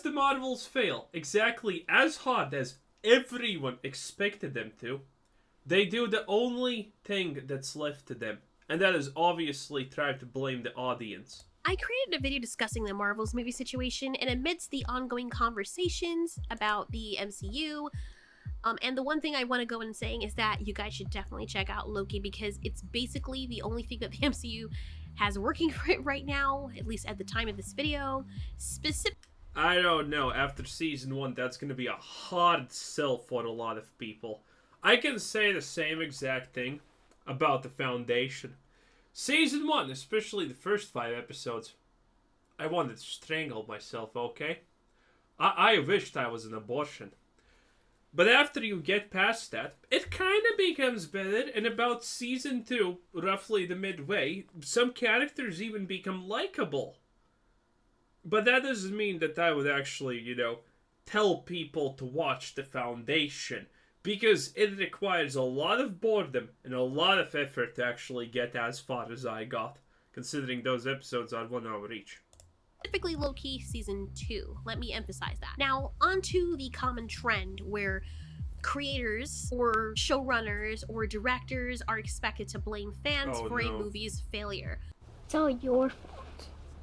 the Marvels fail exactly as hard as everyone expected them to, they do the only thing that's left to them, and that is obviously try to blame the audience. I created a video discussing the Marvel's movie situation, and amidst the ongoing conversations about the MCU, and the one thing I want to go in saying is that you guys should definitely check out Loki because it's basically the only thing that the MCU has working for it right now, at least at the time of this video. I don't know, after season 1, that's gonna be a hard sell for a lot of people. I can say the same exact thing about the Foundation. Season 1, especially the first 5 episodes, I wanted to strangle myself, okay? I wished I was an abortion. But after you get past that, it kind of becomes better, and about season 2, roughly the midway, some characters even become likable. But that doesn't mean that I would actually, tell people to watch the Foundation. Because it requires a lot of boredom and a lot of effort to actually get as far as I got, considering those episodes are 1 hour each. Specifically Loki Season 2. Let me emphasize that. Now, onto the common trend where creators or showrunners or directors are expected to blame fans for a movie's failure. It's all your fault.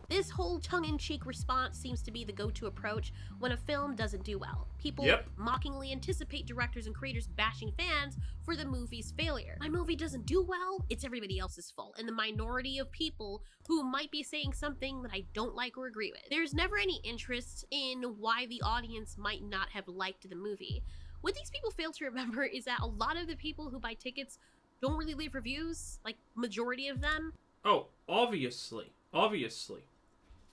This whole tongue-in-cheek response seems to be the go-to approach when a film doesn't do well. People mockingly anticipate directors and creators bashing fans for the movie's failure. My movie doesn't do well, it's everybody else's fault, and the minority of people who might be saying something that I don't like or agree with. There's never any interest in why the audience might not have liked the movie. What these people fail to remember is that a lot of the people who buy tickets don't really leave reviews, like majority of them. Oh, obviously.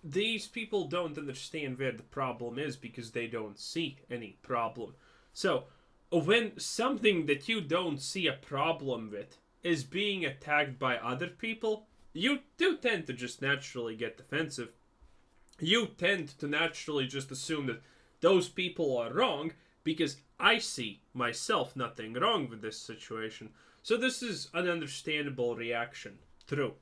These people don't understand where the problem is because they don't see any problem. So, when something that you don't see a problem with is being attacked by other people, you do tend to just naturally get defensive. You tend to naturally just assume that those people are wrong because I see myself nothing wrong with this situation. So this is an understandable reaction. True.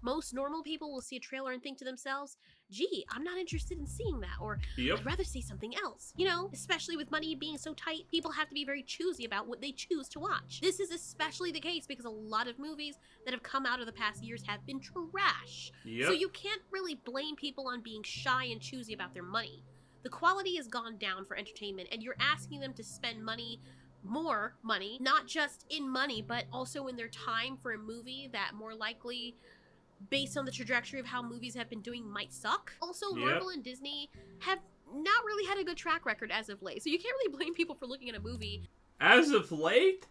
Most normal people will see a trailer and think to themselves, gee, I'm not interested in seeing that, or I'd rather see something else. Especially with money being so tight, people have to be very choosy about what they choose to watch. This is especially the case because a lot of movies that have come out of the past years have been trash. So you can't really blame people on being shy and choosy about their money. The quality has gone down for entertainment, and you're asking them to spend more money, not just in money, but also in their time for a movie that more likely, based on the trajectory of how movies have been doing, might suck. Also, Marvel and Disney have not really had a good track record as of late, so you can't really blame people for looking at a movie. As of late?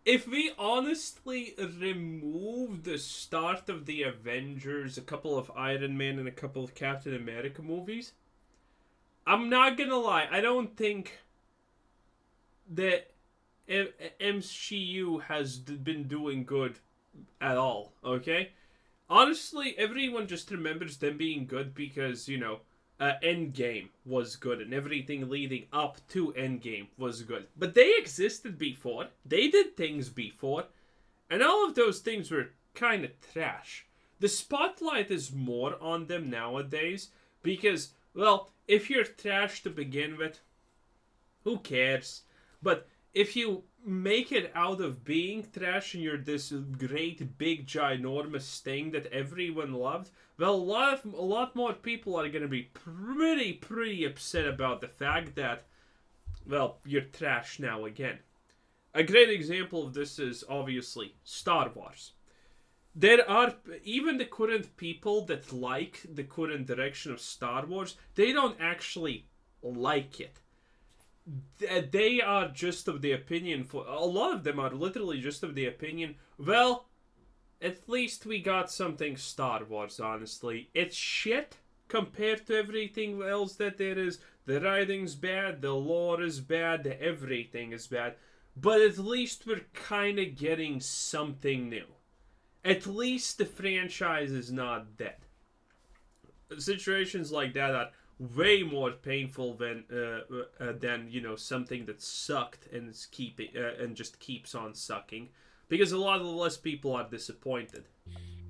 If we honestly remove the start of the Avengers, a couple of Iron Man, and a couple of Captain America movies, I'm not gonna lie, I don't think that MCU has been doing good at all, okay? Honestly, everyone just remembers them being good because, Endgame was good and everything leading up to Endgame was good. But they existed before, they did things before, and all of those things were kind of trash. The spotlight is more on them nowadays because, well, if you're trash to begin with, who cares? But if you make it out of being trash and you're this great, big, ginormous thing that everyone loved, well, a lot more people are going to be pretty upset about the fact that, well, you're trash now again. A great example of this is, obviously, Star Wars. There are, even the current people that like the current direction of Star Wars, they don't actually like it. They are just of the opinion, a lot of them are literally just of the opinion, well, at least we got something Star Wars, honestly. It's shit compared to everything else that there is. The writing's bad, the lore is bad, everything is bad. But at least we're kind of getting something new. At least the franchise is not dead. Situations like that are way more painful than something that sucked and is and just keeps on sucking, because a lot less people are disappointed.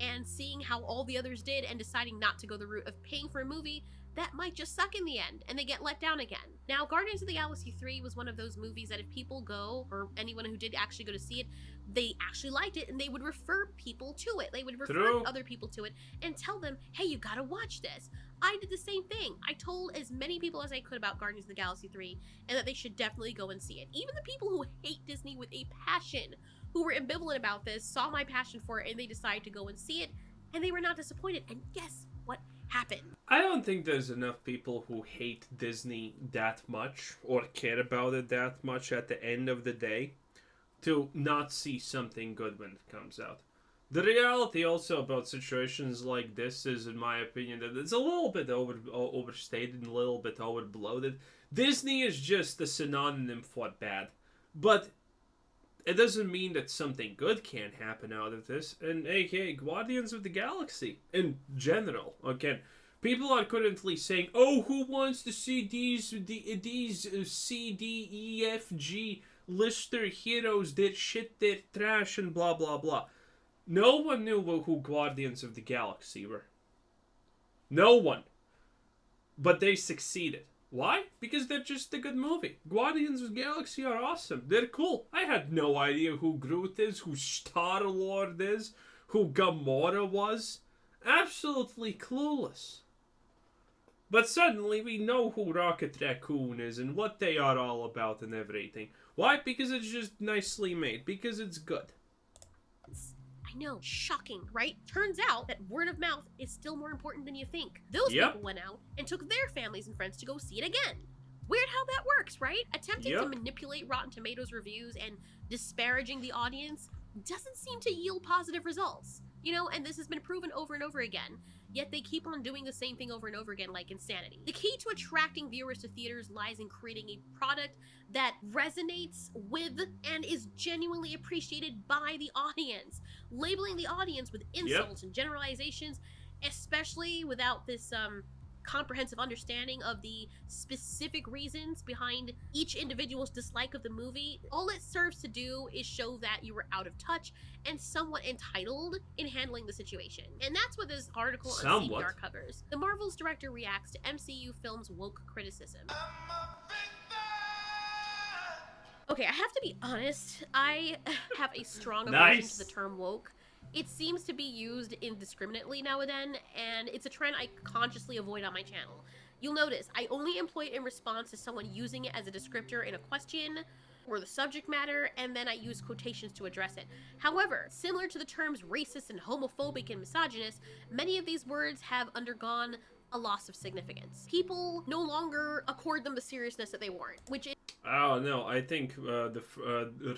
And seeing how all the others did and deciding not to go the route of paying for a movie that might just suck in the end and they get let down again. Now, Guardians of the Galaxy 3 was one of those movies that if people go, or anyone who did actually go to see it, they actually liked it and they would refer people to it. They would refer other people to it and tell them, hey, you gotta watch this. I did the same thing. I told as many people as I could about Guardians of the Galaxy 3 and that they should definitely go and see it. Even the people who hate Disney with a passion, who were ambivalent about this, saw my passion for it and they decided to go and see it, and they were not disappointed. And guess what happened? I don't think there's enough people who hate Disney that much or care about it that much at the end of the day to not see something good when it comes out. The reality also about situations like this is, in my opinion, that it's a little bit overstated and a little bit overbloated. Disney is just a synonym for bad. But it doesn't mean that something good can't happen out of this, and aka Guardians of the Galaxy in general. Again, people are currently saying, "Oh, who wants to see these C, D, E, F, G lister heroes? They're shit, they're trash, and blah blah blah." No one knew who Guardians of the Galaxy were. No one. But they succeeded. Why? Because they're just a good movie. Guardians of the Galaxy are awesome. They're cool. I had no idea who Groot is, who Star-Lord is, who Gamora was. Absolutely clueless. But suddenly we know who Rocket Raccoon is and what they are all about and everything. Why? Because it's just nicely made. Because it's good. I know, shocking, right? Turns out that word of mouth is still more important than you think. Those people went out and took their families and friends to go see it again. Weird how that works, right? Attempting to manipulate Rotten Tomatoes reviews and disparaging the audience doesn't seem to yield positive results. You know, and this has been proven over and over again. Yet they keep on doing the same thing over and over again like insanity. The key to attracting viewers to theaters lies in creating a product that resonates with and is genuinely appreciated by the audience. Labeling the audience with insults and generalizations, especially without this comprehensive understanding of the specific reasons behind each individual's dislike of the movie, all it serves to do is show that you were out of touch and somewhat entitled in handling the situation. And that's what this article on CBR covers. The Marvel's director reacts to MCU films' woke criticism. Okay, I have to be honest, I have a strong aversion to the term woke. It seems to be used indiscriminately now and then, and it's a trend I consciously avoid on my channel. You'll notice, I only employ it in response to someone using it as a descriptor in a question or the subject matter, and then I use quotations to address it. However, similar to the terms racist and homophobic and misogynist, many of these words have undergone a loss of significance. People no longer accord them the seriousness that they warrant, which is... Oh, no, I think the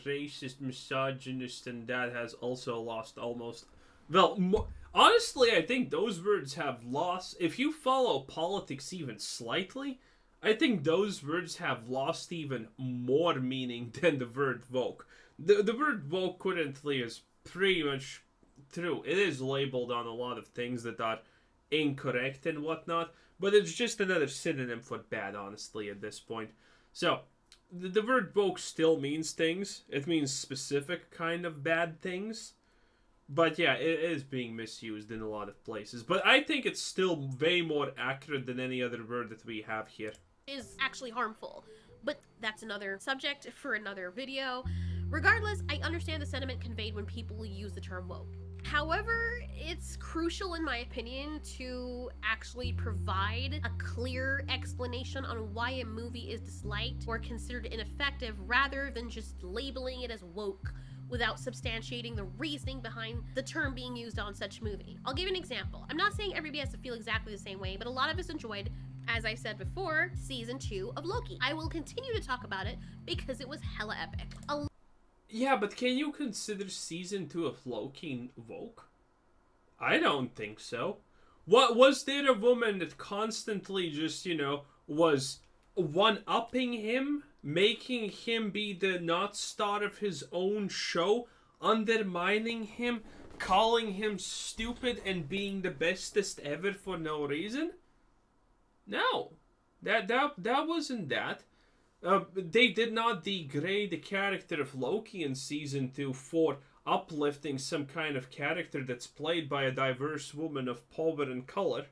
racist, misogynist, and that has also lost almost... Well, honestly, I think those words have lost... If you follow politics even slightly, I think those words have lost even more meaning than the word woke. The word woke currently is pretty much true. It is labeled on a lot of things that are incorrect and whatnot, but it's just another synonym for bad, honestly, at this point. So, the word woke still means things. It means specific kind of bad things. But yeah, it is being misused in a lot of places. But I think it's still way more accurate than any other word that we have here. Is actually harmful. But that's another subject for another video. Regardless, I understand the sentiment conveyed when people use the term woke. However, it's crucial in my opinion to actually provide a clear explanation on why a movie is disliked or considered ineffective rather than just labeling it as woke without substantiating the reasoning behind the term being used on such movie. I'll give you an example. I'm not saying everybody has to feel exactly the same way, but a lot of us enjoyed, as I said before, season 2 of Loki. I will continue to talk about it because it was hella epic. Yeah, but can you consider season 2 of Loki woke? I don't think so. What was there a woman that constantly just, was one-upping him, making him be the not star of his own show, undermining him, calling him stupid, and being the bestest ever for no reason? No, that wasn't that. They did not degrade the character of Loki in season 2 for uplifting some kind of character that's played by a diverse woman of power and color.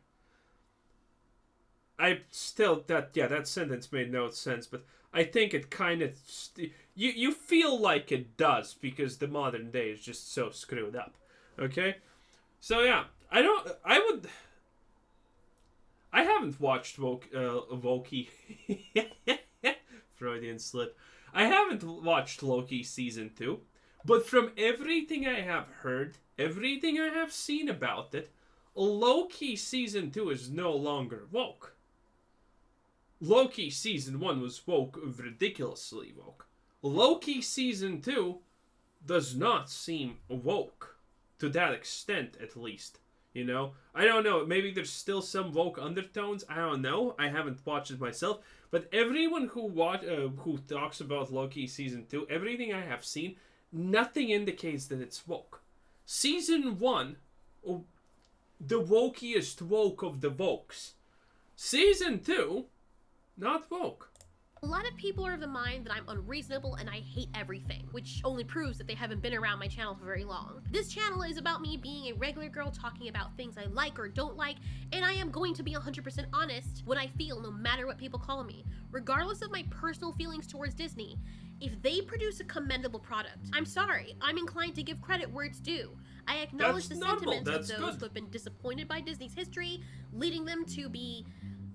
I still, that sentence made no sense, but I think it kind of, you feel like it does, because the modern day is just so screwed up, okay? So yeah, I haven't watched Loki, Freudian slip. I haven't watched Loki season 2, but from everything I have heard, everything I have seen about it, Loki season 2 is no longer woke. Loki season 1 was woke, ridiculously woke. Loki season 2 does not seem woke, to that extent at least. You know, I don't know, maybe there's still some woke undertones, I don't know, I haven't watched it myself, but everyone who talks about Loki season 2, everything I have seen, nothing indicates that it's woke. Season 1, the wokiest woke of the wokes. Season 2, not woke. A lot of people are of the mind that I'm unreasonable and I hate everything, which only proves that they haven't been around my channel for very long. This channel is about me being a regular girl talking about things I like or don't like, and I am going to be 100% honest what I feel no matter what people call me. Regardless of my personal feelings towards Disney, if they produce a commendable product, I'm sorry, I'm inclined to give credit where it's due. I acknowledge the sentiments of those who have been disappointed by Disney's history, leading them to be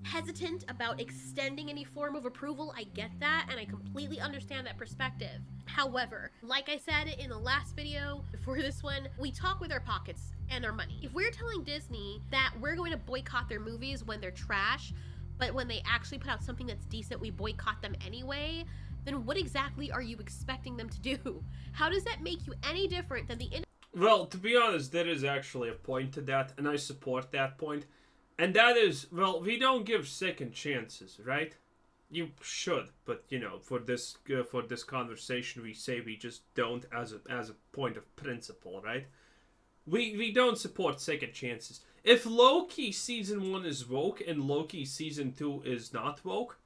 hesitant about extending any form of approval. I get that, and I completely understand that perspective. However, like I said in the last video before this one, we talk with our pockets and our money. If we're telling Disney that we're going to boycott their movies when they're trash, but when they actually put out something that's decent, we boycott them anyway, then what exactly are you expecting them to do? How does that make you any different than the... Well, to be honest, there is actually a point to that, and I support that point. And that is, well, we don't give second chances, right? You should, but you know, for this conversation, we say we just don't as a point of principle, right? We don't support second chances. If Loki season 1 is woke and Loki season 2 is not woke,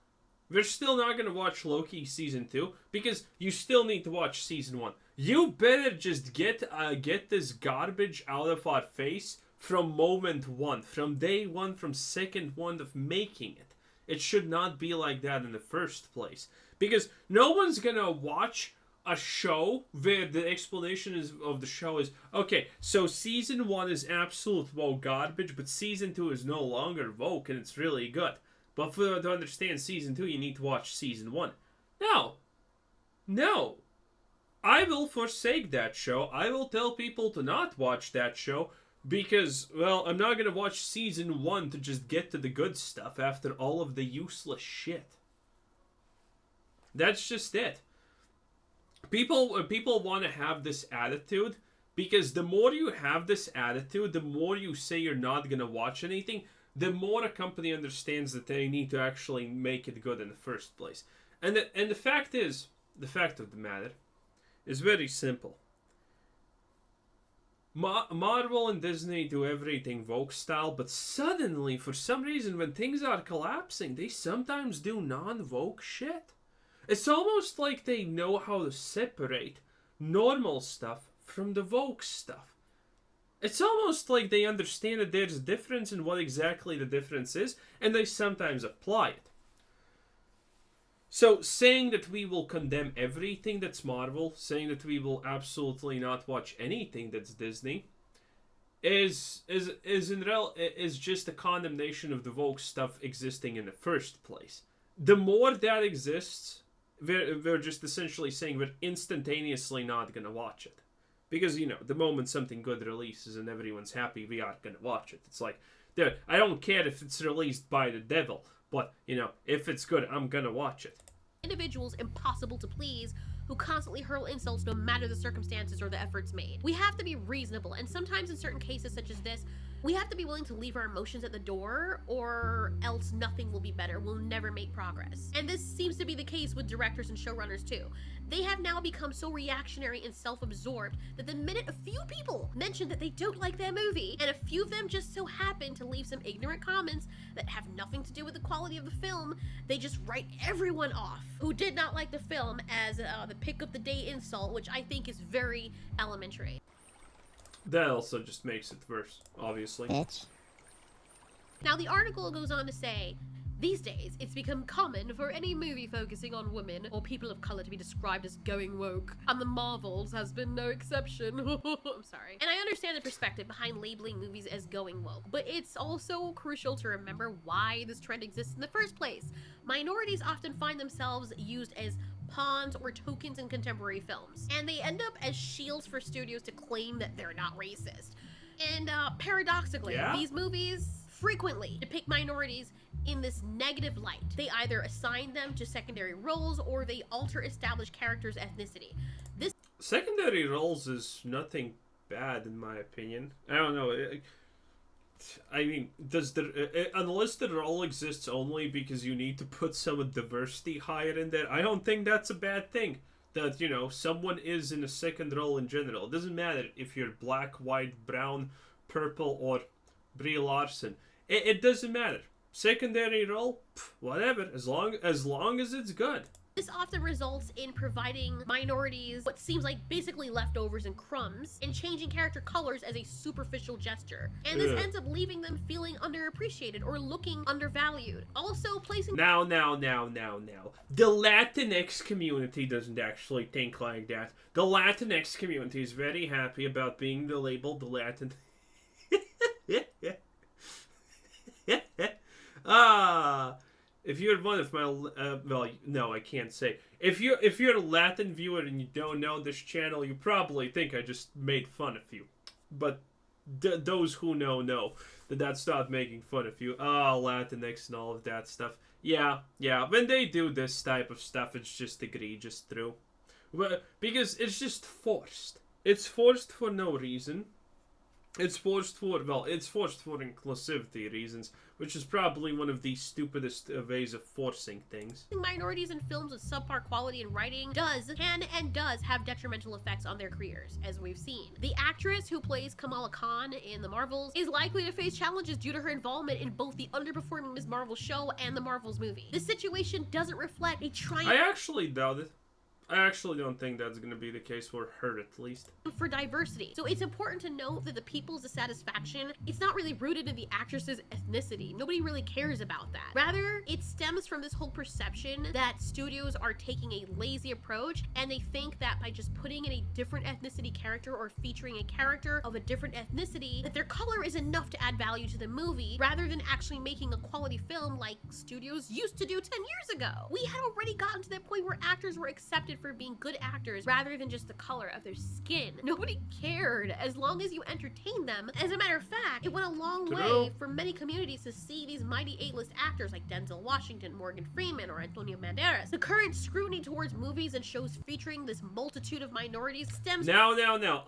we're still not gonna watch Loki season 2 because you still need to watch season 1. You better just get this garbage out of our face from moment 1, from day 1, from second 1 of making it. It should not be like that in the first place. Because no one's gonna watch a show where the explanation of the show is, okay, so season 1 is absolute woke garbage, but season 2 is no longer woke and it's really good. But to understand season 2, you need to watch season 1. No. I will forsake that show. I will tell people to not watch that show. Because, well, I'm not going to watch season 1 to just get to the good stuff after all of the useless shit. That's just it. People want to have this attitude, because the more you have this attitude, the more you say you're not going to watch anything, the more a company understands that they need to actually make it good in the first place. And the fact of the matter is very simple. Marvel and Disney do everything woke style, but suddenly, for some reason, when things are collapsing, they sometimes do non-woke shit. It's almost like they know how to separate normal stuff from the woke stuff. It's almost like they understand that there's a difference in what exactly the difference is, and they sometimes apply it. So, saying that we will condemn everything that's Marvel, saying that we will absolutely not watch anything that's Disney, is just a condemnation of the woke stuff existing in the first place. The more that exists, we're just essentially saying we're instantaneously not gonna watch it. Because, you know, the moment something good releases and everyone's happy, we are gonna watch it. It's like, dude, I don't care if it's released by the devil. But, you know, if it's good, I'm gonna watch it. Individuals impossible to please who constantly hurl insults no matter the circumstances or the efforts made. We have to be reasonable, and sometimes in certain cases such as this, we have to be willing to leave our emotions at the door, or else nothing will be better. We'll never make progress. And this seems to be the case with directors and showrunners too. They have now become so reactionary and self-absorbed that the minute a few people mention that they don't like their movie, and a few of them just so happen to leave some ignorant comments that have nothing to do with the quality of the film, they just write everyone off who did not like the film as the pick of the day insult, which I think is very elementary. That also just makes it worse, obviously. Now the article goes on to say, These days, it's become common for any movie focusing on women or people of color to be described as going woke, and the Marvels has been no exception. I'm sorry. And I understand the perspective behind labeling movies as going woke, but it's also crucial to remember why this trend exists in the first place. Minorities often find themselves used as pawns or tokens in contemporary films, and they end up as shields for studios to claim that they're not racist. And paradoxically, these movies frequently depict minorities in this negative light. They either assign them to secondary roles or they alter established characters' ethnicity. This secondary roles is nothing bad in my opinion. I don't know. I mean, unless the role exists only because you need to put some diversity higher in there, I don't think that's a bad thing. That, you know, someone is in a second role in general. It doesn't matter if you're black, white, brown, purple, or Brie Larson. It doesn't matter. Secondary role, whatever, as long as it's good. This often results in providing minorities what seems like basically leftovers and crumbs, and changing character colors as a superficial gesture. And this ends up leaving them feeling underappreciated or looking undervalued. Also placing... Now. The Latinx community doesn't actually think like that. The Latinx community is very happy about being labeled the Latin... If you're one of my, well, no, I can't say. If you're a Latin viewer and you don't know this channel, you probably think I just made fun of you. But those who know that that's not making fun of you. Oh, Latinx and all of that stuff. Yeah. When they do this type of stuff, it's just egregious, true. Well, because it's just forced. It's forced for no reason. It's forced for inclusivity reasons, which is probably one of the stupidest ways of forcing things. Minorities in films with subpar quality in writing can have detrimental effects on their careers, as we've seen. The actress who plays Kamala Khan in the Marvels is likely to face challenges due to her involvement in both the underperforming Ms. Marvel show and the Marvels movie. This situation doesn't reflect a triumph. I actually doubt it. I actually don't think that's going to be the case for her, at least. For diversity. So it's important to note that the people's dissatisfaction, it's not really rooted in the actress's ethnicity. Nobody really cares about that. Rather, it stems from this whole perception that studios are taking a lazy approach, and they think that by just putting in a different ethnicity character or featuring a character of a different ethnicity, that their color is enough to add value to the movie, rather than actually making a quality film like studios used to do 10 years ago. We had already gotten to that point where actors were accepted for being good actors rather than just the color of their skin. Nobody cared as long as you entertained them. As a matter of fact, it went a long way for many communities to see these mighty A-list actors like Denzel Washington, Morgan Freeman, or Antonio Banderas. The current scrutiny towards movies and shows featuring this multitude of minorities stems... Now.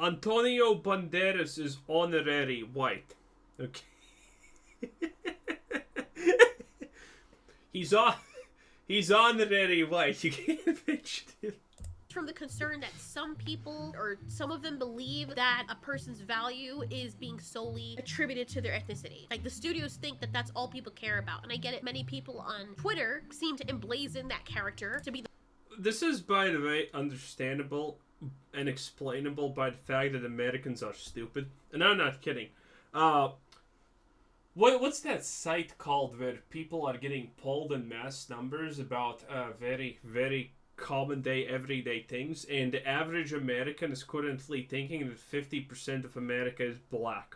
Antonio Banderas is honorary white. Okay. He's honorary white. You can't mention it. From the concern that some people, or some of them, believe that a person's value is being solely attributed to their ethnicity. Like, the studios think that that's all people care about. And I get it, many people on Twitter seem to emblazon that character to be the... This is, by the way, understandable and explainable by the fact that Americans are stupid. And I'm not kidding. What's that site called where people are getting polled in mass numbers about very, very common day, everyday things, and the average American is currently thinking that 50% of America is black.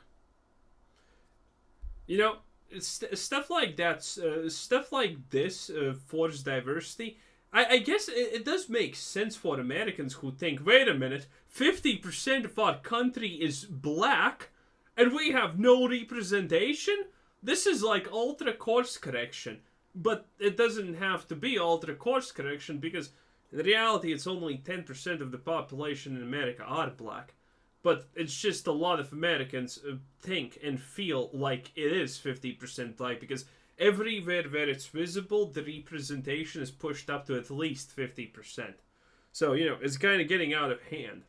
You know, stuff like that, stuff like this, forced diversity, I guess it does make sense for Americans who think, wait a minute, 50% of our country is black, and we have no representation? This is like ultra course correction. But it doesn't have to be ultra course correction, because in reality it's only 10% of the population in America are black. But it's just a lot of Americans think and feel like it is 50% black, because everywhere where it's visible, the representation is pushed up to at least 50%. So, you know, it's kind of getting out of hand.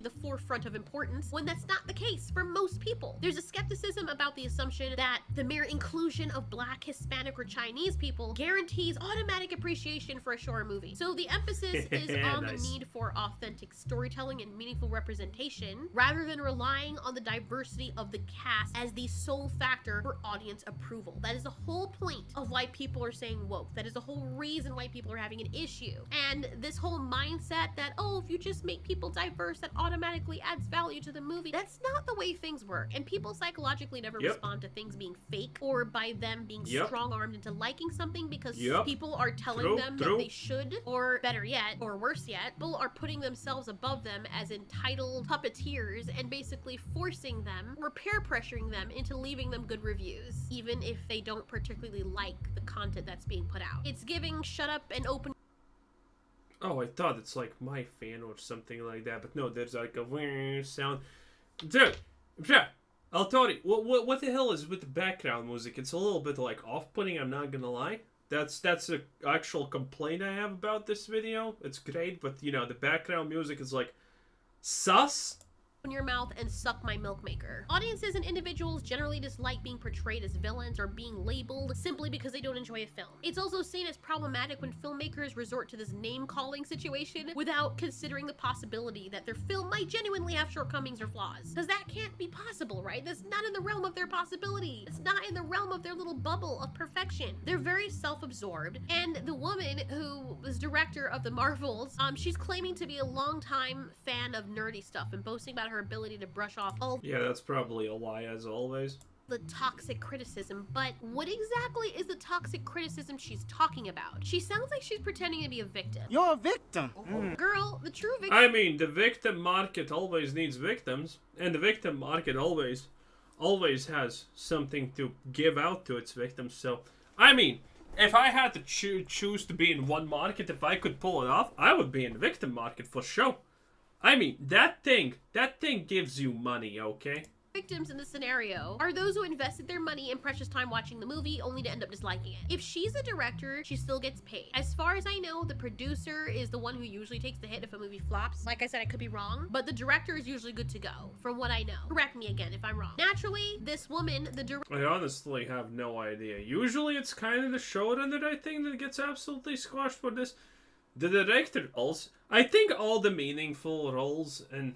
the forefront of importance when that's not the case for most people. There's a skepticism about the assumption that the mere inclusion of Black, Hispanic, or Chinese people guarantees automatic appreciation for a genre movie. So the emphasis is on Nice. the need for authentic storytelling and meaningful representation, rather than relying on the diversity of the cast as the sole factor for audience approval. That is the whole point of why people are saying woke. That is the whole reason why people are having an issue. And this whole mindset that, oh, if you just make people diverse, that automatically adds value to the movie. That's not the way things work. And people psychologically never respond to things being fake, or by them being strong-armed into liking something because people are telling them that they should, or better yet, or worse yet, people are putting themselves above them as entitled puppeteers and basically forcing them or peer pressuring them into leaving them good reviews, even if they don't particularly like the content that's being put out. It's giving shut up and open. Oh, I thought it's like my fan or something like that, but no, there's like a weird sound. Dude, I'll tell you, what the hell is with the background music? It's a little bit like off-putting, I'm not gonna lie. That's an actual complaint I have about this video. It's great, but you know, the background music is like sus. Open your mouth and suck my milk maker. Audiences and individuals generally dislike being portrayed as villains or being labeled simply because they don't enjoy a film. It's also seen as problematic when filmmakers resort to this name-calling situation without considering the possibility that their film might genuinely have shortcomings or flaws. Because that can't be possible, right? That's not in the realm of their possibility. It's not in the realm of their little bubble of perfection. They're very self-absorbed, and the woman who was director of the Marvels, she's claiming to be a longtime fan of nerdy stuff and boasting about her ability to brush off all that's probably a lie, as always. The toxic criticism. But what exactly is the toxic criticism she's talking about? She sounds like she's pretending to be a victim. You're a victim. Girl, the true victim. I mean, the victim market always needs victims, and the victim market always has something to give out to its victims. So, I mean, if I had to choose to be in one market, if I could pull it off, I would be in the victim market for sure. I mean, that thing gives you money, okay? Victims in the scenario are those who invested their money and precious time watching the movie only to end up disliking it. If she's a director, she still gets paid. As far as I know, the producer is the one who usually takes the hit if a movie flops. Like I said, I could be wrong, but the director is usually good to go, from what I know. Correct me again if I'm wrong. Naturally, this woman, the director... I honestly have no idea. Usually it's kind of the showrunner, I think, that gets absolutely squashed for this. The director also... I think all the meaningful roles and...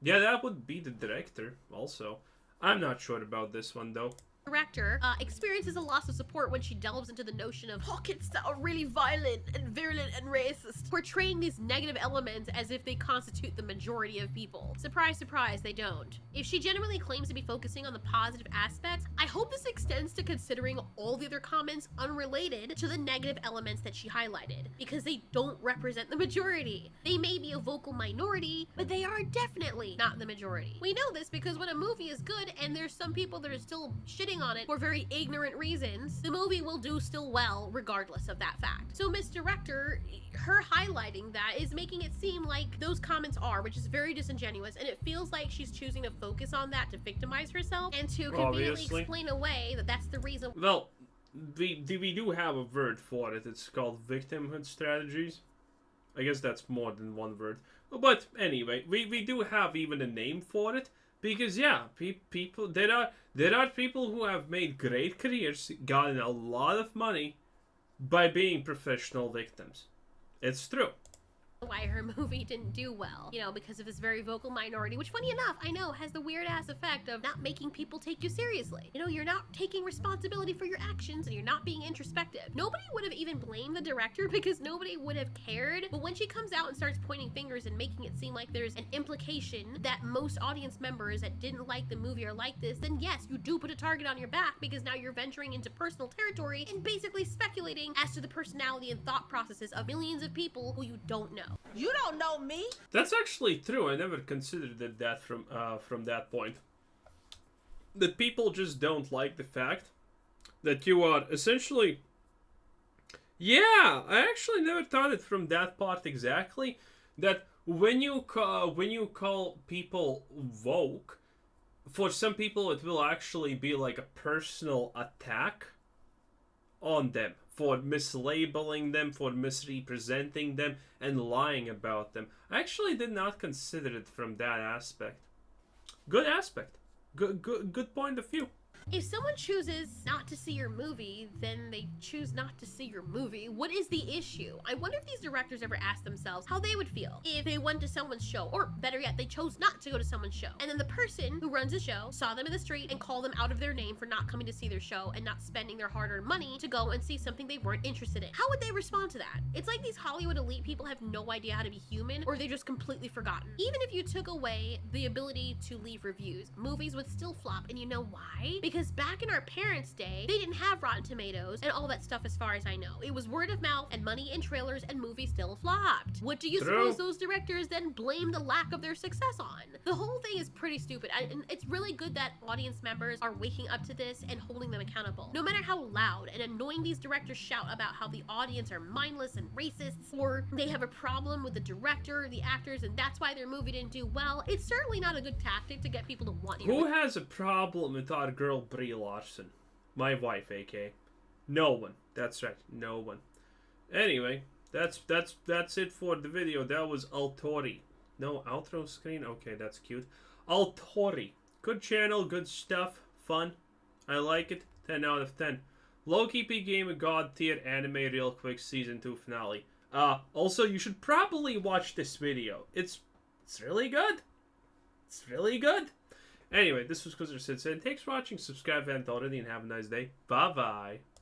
Yeah, that would be the director, also. I'm not sure about this one, though. Director experiences a loss of support when she delves into the notion of pockets that are really violent and virulent and racist, portraying these negative elements as if they constitute the majority of people. Surprise, surprise, they don't. If she genuinely claims to be focusing on the positive aspects, I hope this extends to considering all the other comments unrelated to the negative elements that she highlighted, because they don't represent the majority. They may be a vocal minority, but they are definitely not the majority. We know this because when a movie is good and there's some people that are still shitting on it for very ignorant reasons, the movie will do still well regardless of that fact. So Miss Director, her highlighting that is making it seem like those comments are, which is very disingenuous, and it feels like she's choosing to focus on that to victimize herself and to conveniently explain away that that's the reason. Well, we do have a word for it. It's called victimhood strategies. I guess that's more than one word. But anyway, we do have even a name for it. Because yeah, people there are people who have made great careers, gotten a lot of money by being professional victims. It's true. Why her movie didn't do well, you know, because of this very vocal minority, which funny enough, I know has the weird ass effect of not making people take you seriously. You know, you're not taking responsibility for your actions and you're not being introspective. Nobody would have even blamed the director because nobody would have cared. But when she comes out and starts pointing fingers and making it seem like there's an implication that most audience members that didn't like the movie are like this, then yes, you do put a target on your back because now you're venturing into personal territory and basically speculating as to the personality and thought processes of millions of people who you don't know. You don't know me. That's actually true. I never considered it that from that point. That people just don't like the fact that you are essentially... Yeah, I actually never thought it from that part exactly. That when you call people woke, for some people it will actually be like a personal attack on them for mislabeling them, for misrepresenting them, and lying about them. I actually did not consider it from that aspect. Good aspect. Good point of view. If someone chooses not to see your movie, then they choose not to see your movie. What is the issue? I wonder if these directors ever asked themselves how they would feel if they went to someone's show, or better yet, they chose not to go to someone's show. And then the person who runs the show saw them in the street and called them out of their name for not coming to see their show and not spending their hard-earned money to go and see something they weren't interested in. How would they respond to that? It's like these Hollywood elite people have no idea how to be human, or they're just completely forgotten. Even if you took away the ability to leave reviews, movies would still flop, and you know why? Because back in our parents' day, they didn't have Rotten Tomatoes and all that stuff as far as I know. It was word of mouth and money and trailers, and movies still flopped. What do you suppose those directors then blame the lack of their success on? The whole thing is pretty stupid, and it's really good that audience members are waking up to this and holding them accountable. No matter how loud and annoying these directors shout about how the audience are mindless and racists, or they have a problem with the director, the actors, and that's why their movie didn't do well, it's certainly not a good tactic to get people to want you. Who has a problem with our girl Brie Larson? My wife, AK. No one. That's right. No one. Anyway, that's it for the video. That was Altori. No, outro screen? Okay, that's cute. Altori. Good channel, good stuff, fun. I like it. 10 out of 10. Loki became a god tier anime real quick, season 2 finale. Also, you should probably watch this video. It's really good. It's really good. Anyway, this was Kuzer Sid saying, thanks for watching, subscribe if you haven't already, and have a nice day. Bye-bye.